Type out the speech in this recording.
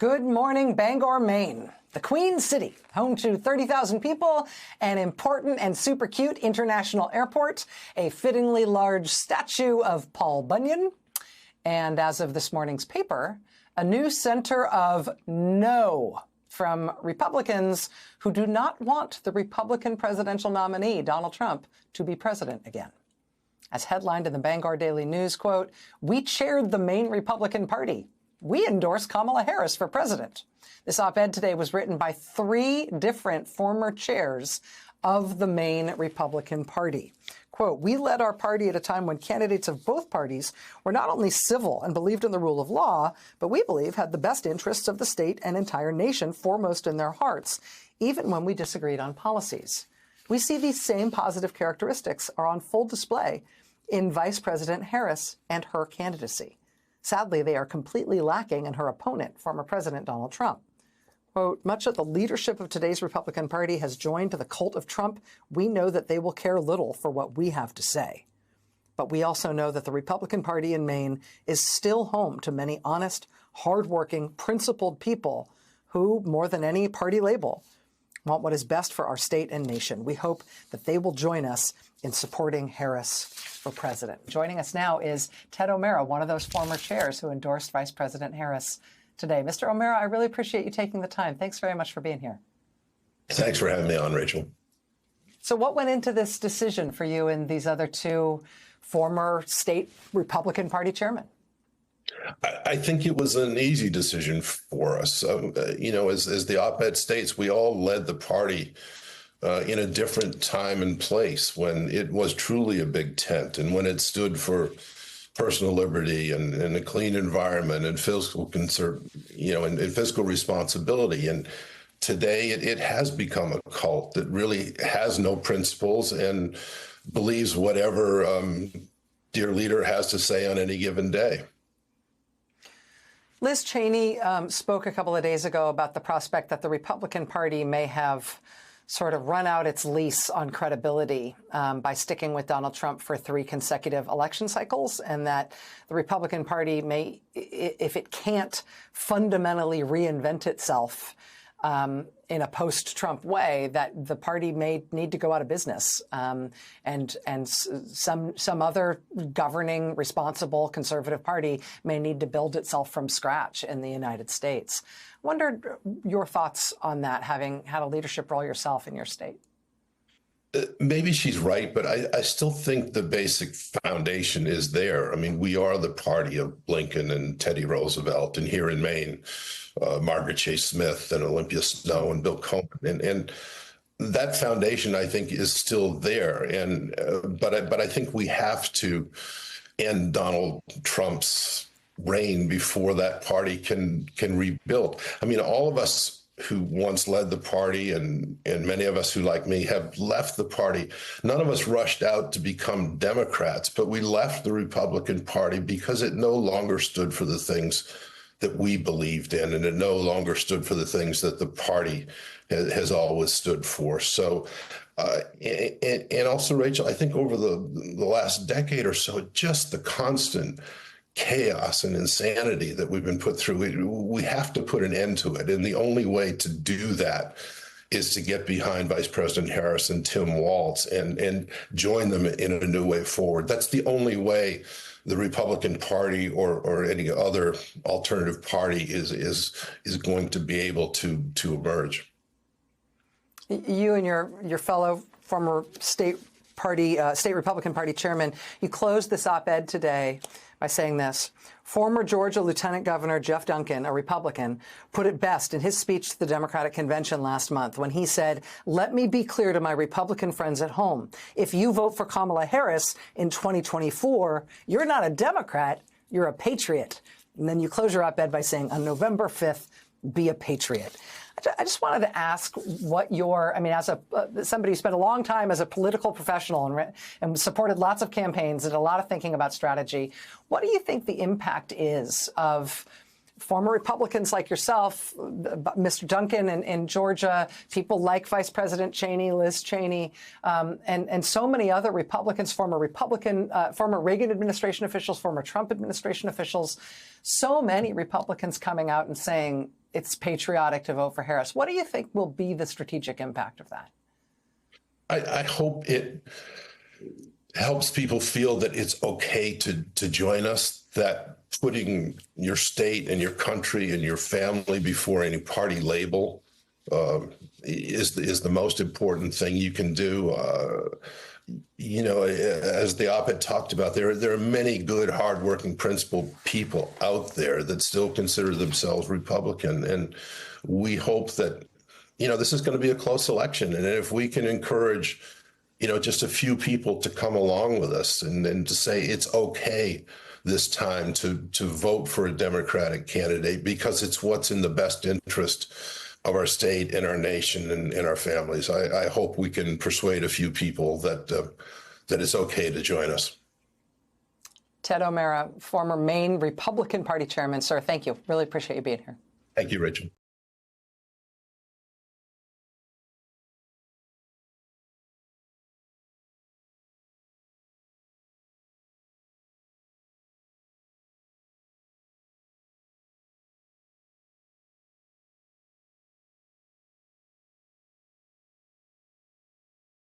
Good morning, Bangor, Maine. The Queen City, home to 30,000 people, an important and super cute international airport, a fittingly large statue of Paul Bunyan, and as of this morning's paper, a new center of no from Republicans who do not want the Republican presidential nominee, Donald Trump, to be president again. As headlined in the Bangor Daily News, quote, "We chaired the Maine Republican Party. We endorse Kamala Harris for president." This op-ed today was written by three different former chairs of the Maine Republican Party. Quote, "We led our party at a time when candidates of both parties were not only civil and believed in the rule of law, but we believe had the best interests of the state and entire nation foremost in their hearts, even when we disagreed on policies. We see these same positive characteristics are on full display in Vice President Harris and her candidacy. Sadly, they are completely lacking in her opponent, former President Donald Trump. Quote, much of the leadership of today's Republican Party has joined to the cult of Trump. We know that they will care little for what we have to say. But we also know that the Republican Party in Maine is still home to many honest, hardworking, principled people who, more than any party label, want what is best for our state and nation. We hope that they will join us in supporting Harris for president." Joining us now is Ted O'Mara, one of those former chairs who endorsed Vice President Harris today. Mr. O'Mara, I really appreciate you taking the time. Thanks very much for being here. Thanks for having me on, Rachel. So what went into this decision for you and these other two former state Republican Party chairmen? I think it was an easy decision for us. As the op-ed states, we all led the party in a different time and place when it was truly a big tent and when it stood for personal liberty and a clean environment and fiscal and fiscal responsibility. And today it has become a cult that really has no principles and believes whatever dear leader has to say on any given day. Liz Cheney spoke a couple of days ago about the prospect that the Republican Party may have sort of run out its lease on credibility by sticking with Donald Trump for 3 consecutive election cycles, and that the Republican Party may, if it can't fundamentally reinvent itself in a post-Trump way, that the party may need to go out of business, and some other governing, responsible conservative party may need to build itself from scratch in the United States. Wondered your thoughts on that, having had a leadership role yourself in your state. Maybe she's right, but I still think the basic foundation is there. I mean, we are the party of Lincoln and Teddy Roosevelt, and here in Maine, Margaret Chase Smith and Olympia Snowe and Bill Coleman. And that foundation, I think, is still there. But I think we have to end Donald Trump's reign before that party can rebuild. I mean, all of us who once led the party and many of us who, like me, have left the party, none of us rushed out to become Democrats, but we left the Republican Party because it no longer stood for the things that we believed in, and it no longer stood for the things that the party has always stood for. So, and also, Rachel, I think over the last decade or so, just the constant chaos and insanity that we've been put through, we have to put an end to it. And the only way to do that is to get behind Vice President Harris and Tim Walz and join them in a new way forward. That's the only way the Republican Party or any other alternative party is going to be able to emerge. You and your fellow former state Republican Party chairman, you closed this op-ed today by saying this: former Georgia Lieutenant Governor Jeff Duncan, a Republican, put it best in his speech to the Democratic Convention last month when he said, "Let me be clear to my Republican friends at home. If you vote for Kamala Harris in 2024, you're not a Democrat, you're a patriot." And then you close your op-ed by saying, "On November 5th, be a patriot." I just wanted to ask what as somebody who spent a long time as a political professional and supported lots of campaigns and a lot of thinking about strategy, what do you think the impact is of former Republicans like yourself, Mr. Duncan in Georgia, people like Vice President Cheney, Liz Cheney, and so many other Republicans, former Reagan administration officials, former Trump administration officials, so many Republicans coming out and saying, it's patriotic to vote for Harris. What do you think will be the strategic impact of that? I hope it helps people feel that it's okay to join us, that putting your state and your country and your family before any party label is the most important thing you can do. You know, as the op-ed talked about, there are many good, hardworking, principled people out there that still consider themselves Republican, and we hope that, you know, this is going to be a close election, and if we can encourage, you know, just a few people to come along with us and to say it's okay this time to vote for a Democratic candidate because it's what's in the best interest of our state and our nation and our families. I hope we can persuade a few people that that it's okay to join us. Ted O'Mara, former Maine Republican Party chairman. Sir, thank you. Really appreciate you being here. Thank you, Rachel.